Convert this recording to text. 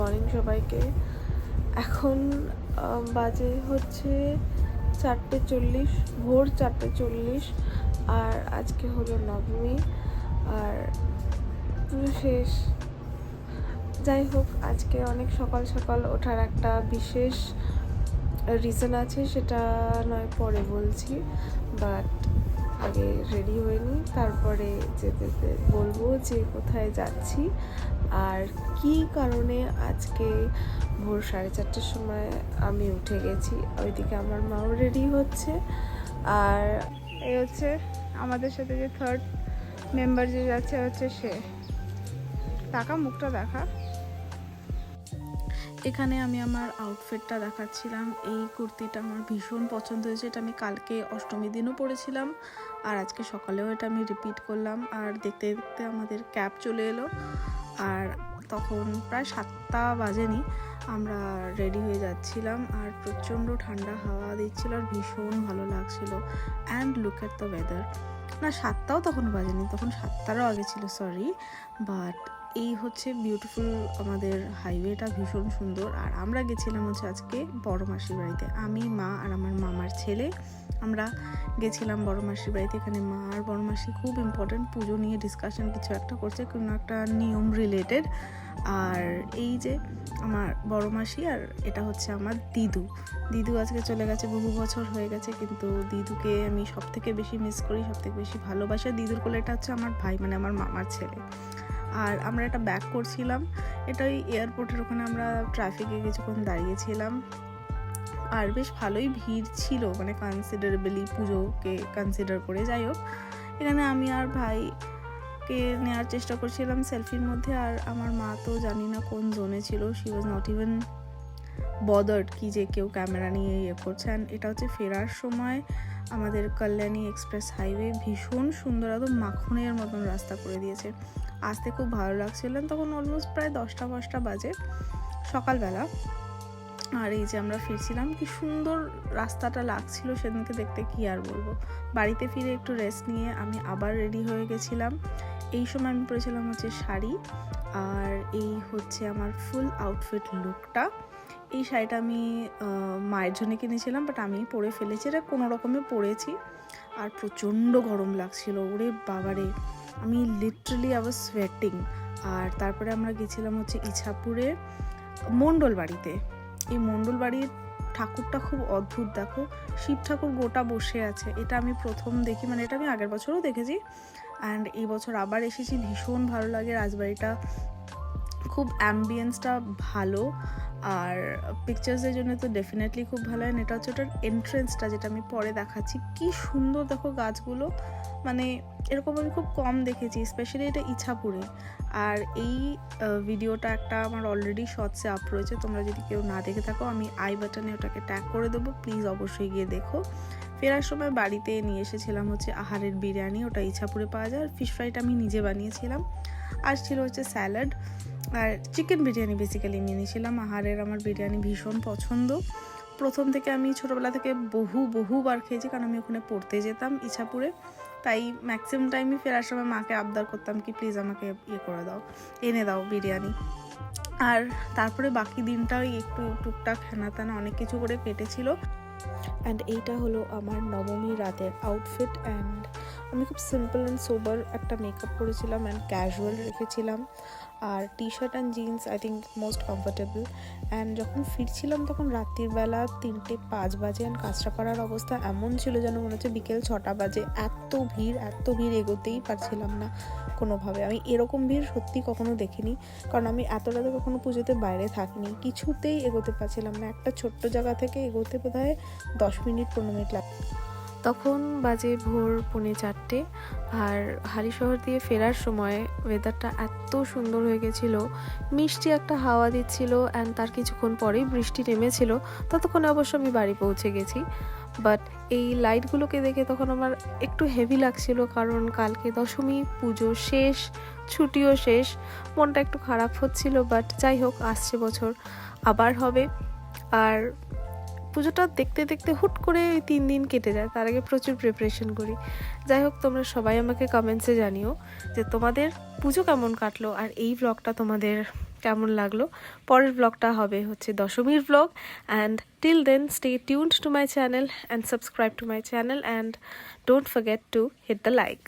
Morning সবাইকে। এখন বাজে হচ্ছে 4:40, ভোর 4:40। আর আজকে হলো নবমী, আর পুরো শেষ। যাই হোক, আজকে অনেক সকাল সকাল ওঠার একটা বিশেষ রিজন আছে, সেটা নয় পরে বলছি, বাট আগে রেডি হয়ে নিই, তারপরে যেতে বলবো যে কোথায় যাচ্ছি আর কি কারণে। আজকে ভোর 4:30টার সময় আমি উঠে গেছি, ওইদিকে আমার মাও রেডি হচ্ছে। আর এই হচ্ছে আমাদের সাথে যে থার্ড মেম্বার যে যাচ্ছে হচ্ছে সে। টাকা মুখটা দেখা। এখানে আমি আমার আউটফিটটা দেখাচ্ছিলাম। এই কুর্তিটা আমার ভীষণ পছন্দ হয়েছে। এটা আমি কালকে অষ্টমীর দিনও পরেছিলাম, আর আজকে সকালেও এটা আমি রিপিট করলাম। আর দেখতে দেখতে আমাদের ক্যাব চলে এলো, আর তখন প্রায় 7টা বাজেনি, আমরা রেডি হয়ে যাচ্ছিলাম। আর প্রচণ্ড ঠান্ডা হাওয়া দিচ্ছিল, আর ভীষণ ভালো লাগছিল। And look at the weather. না, 7টাও তখন বাজেনি, তখন 7টারও আগে ছিল, সরি। বাট এই হচ্ছে বিউটিফুল আমাদের হাইওয়েটা, ভীষণ সুন্দর। আর আমরা গেছিলাম হচ্ছে আজকে বড় মাসির বাড়িতে। আমি, মা আর আমার মামার ছেলে আমরা গেছিলাম বড় মাসির বাড়িতে। এখানে মা আর বড় মাসি খুব ইম্পর্টেন্ট, পুজো নিয়ে ডিসকাশন কিছু একটা করছে, কোনো একটা নিয়ম রিলেটেড। আর এই যে আমার বড় মাসি, আর এটা হচ্ছে আমার দিদু আজকে চলে গেছে, বহু বছর হয়ে গেছে, কিন্তু দিদুকে আমি সব থেকে বেশি মিস করি, সব থেকে বেশি ভালোবাসা দিদুর কোলে। এটা হচ্ছে আমার ভাই, মানে আমার মামার ছেলে। আর আমরা এটা ব্যাক করছিলাম, এটা ওই এয়ারপোর্টের ওখানে আমরা ট্রাফিকে কিছুক্ষণ দাঁড়িয়েছিলাম। আর বেশ ভালোই ভিড় ছিল, মানে কনসিডারেবলি পুজোকে কনসিডার করে। যাই হোক, এখানে আমি আর ভাইকে নেওয়ার চেষ্টা করছিলাম সেলফির মধ্যে। আর আমার মা তো জানি না কোন জোনে ছিল, she was not even bothered কি যে কেউ ক্যামেরা নিয়ে ইয়ে করছে। অ্যান্ড এটা হচ্ছে ফেরার সময় আমাদের কল্যাণী এক্সপ্রেস হাইওয়ে, ভীষণ সুন্দর, একদম মাখনের মতন রাস্তা করে দিয়েছে। আসতে খুব ভালো লাগছিল। তখন অলমোস্ট প্রায় 10টা বাজে সকালবেলা। আর এই যে আমরা ফিরছিলাম, কি সুন্দর রাস্তাটা লাগছিল সেদিনকে দেখতে, কি আর বলবো। বাড়িতে ফিরে একটু রেস্ট নিয়ে আমি আবার রেডি হয়ে গেছিলাম। এই সময় আমি পরেছিলাম হচ্ছে শাড়ি, আর এই হচ্ছে আমার ফুল আউটফিট লুকটা। এই শাড়িটা আমি মায়ের জন্য কিনেছিলাম, বাট আমি পরে ফেলেছি, এটা কোনো রকমে পরেছি। আর প্রচণ্ড গরম লাগছিল, ওরে বাবারে, আমি লিটারালি আই ওয়াজ সোয়েটিং। আর তারপরে আমরা গেছিলাম হচ্ছে ইছাপুরে মণ্ডল বাড়িতে। এই মণ্ডল বাড়ির ঠাকুরটা খুব অদ্ভুত, দেখো শিব ঠাকুর গোটা বসে আছে। এটা আমি প্রথম দেখি, মানে এটা আমি আগের বছরও দেখেছি, অ্যান্ড এই বছর আবার এসেছি। ভীষণ ভালো লাগে রাজবাড়িটা, খুব অ্যাম্বিয়েন্সটা ভালো, আর পিকচার্সের জন্য তো ডেফিনেটলি খুব ভালো। হয়। এটা হচ্ছে ওটার এন্ট্রেন্সটা, যেটা আমি পরে দেখাচ্ছি। কি সুন্দর দেখো গাছগুলো, মানে এরকম আমি খুব কম দেখেছি, স্পেশালি এটা ইছাপুরে। আর এই ভিডিওটা একটা আমার অলরেডি শর্টসে আপ রয়েছে, তোমরা যদি কেউ না দেখে থাকো আমি আই বাটনে ওটাকে ট্যাগ করে দেবো, প্লিজ অবশ্যই গিয়ে দেখো। ফেরার সময় বাড়িতে নিয়ে এসেছিলাম হচ্ছে আহারের বিরিয়ানি, ওটা ইছাপুরে পাওয়া যায়। আর ফিশ ফ্রাইটা আমি নিজে বানিয়েছিলাম। আর ছিল হচ্ছে স্যালাড আর চিকেন বিরিয়ানি বেসিক্যালি আমি নিয়েছিলাম। আহারের আমার বিরিয়ানি ভীষণ পছন্দ, প্রথম থেকে আমি ছোটোবেলা থেকে বহুবার খেয়েছি, কারণ আমি ওখানে পড়তে যেতাম ইছাপুরে। তাই ম্যাক্সিমাম টাইমই ফেরার সময় মাকে আবদার করতাম কি প্লিজ আমাকে এনে দাও বিরিয়ানি। আর তারপরে বাকি দিনটাই একটু টুকটাক হেনা অনেক কিছু করে কেটেছিল। অ্যান্ড এইটা হলো আমার নবমী রাতের আউটফিট। অ্যান্ড আমি খুব সিম্পল অ্যান্ড সোবার একটা মেকআপ করেছিলাম, অ্যান্ড ক্যাজুয়াল রেখেছিলাম। আর T shirt and jeans I think most comfortable. And যখন ফিরছিলাম তখন রাত্রিবেলা 3:05 বাজে, অ্যান্ড কাঁচরাপাড়ার অবস্থা এমন ছিল যেন মনে হচ্ছে বিকেল 6টা বাজে। এত ভিড় এগোতেই পারছিলাম না কোনোভাবে। আমি এরকম ভিড় সত্যি কখনো দেখিনি, কারণ আমি এত রাতে কখনো পুজোতে বাইরে থাকিনি। কিছুতেই এগোতে পারছিলাম না, একটা ছোট্ট জায়গা থেকে এগোতে বোধহয় 10-15 মিনিট লাগে। তখন বাজে ভোর 3:45। আর হালিশহর দিয়ে ফেরার সময় ওয়েদারটা এত সুন্দর হয়ে গেছিলো, মিষ্টি একটা হাওয়া দিচ্ছিল, অ্যান্ড তার কিছুক্ষণ পরেই বৃষ্টি নেমেছিল। ততক্ষণে অবশ্য আমি বাড়ি পৌঁছে গেছি। বাট এই লাইটগুলোকে দেখে তখন আমার একটু হেভি লাগছিল, কারণ কালকে দশমী, পুজো শেষ, ছুটিও শেষ, মনটা একটু খারাপ হচ্ছিল। বাট যাই হোক, আসছে বছর আবার হবে। আর পুজোটা দেখতে দেখতে হুট করে ওই 3 দিন কেটে যায়, তার আগে প্রচুর প্রিপারেশন করি। যাই হোক, তোমরা সবাই আমাকে কমেন্টসে জানিও যে তোমাদের পুজো কেমন কাটলো, আর এই ব্লগটা তোমাদের কেমন লাগলো। পরের ব্লগটা হবে হচ্ছে দশমীর blog, and till then stay tuned to my channel and subscribe to my channel and don't forget to hit the like.